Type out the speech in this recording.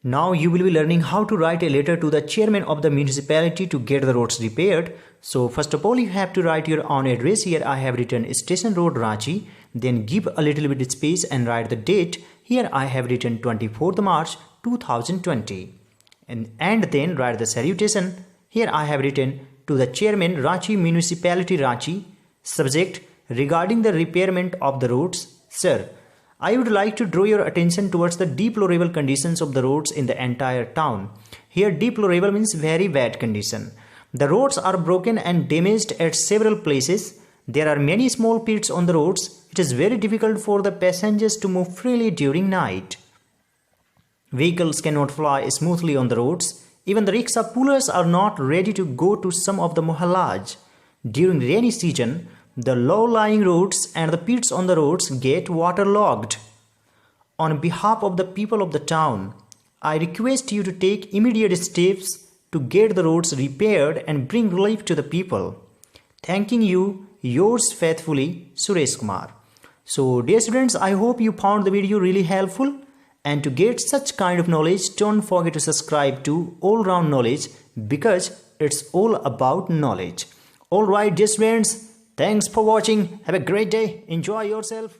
Now you will be learning how to write a letter to the chairman of the municipality to get the roads repaired. So first of all, you have to write your own address. Here I have written Station Road, Ranchi. Then give a little bit space and write the date. Here I have written 24th March 2020. And then write the salutation. Here I have written to the chairman, Ranchi Municipality, Ranchi. Subject: regarding the repairment of the roads. Sir, I would like to draw your attention towards the deplorable conditions of the roads in the entire town. Here deplorable means very bad condition. The roads are broken and damaged at several places. There are many small pits on the roads. It is very difficult for the passengers to move freely during night. Vehicles cannot fly smoothly on the roads. Even the rickshaw pullers are not ready to go to some of the mohallas. During rainy season, the low-lying roads and the pits on the roads get waterlogged. On behalf of the people of the town, I request you to take immediate steps to get the roads repaired and bring relief to the people. Thanking you, yours faithfully, Suresh Kumar. So dear students, I hope you found the video really helpful. And to get such kind of knowledge, don't forget to subscribe to All Round Knowledge, because it's all about knowledge. Alright dear students, thanks for watching. Have a great day. Enjoy yourself.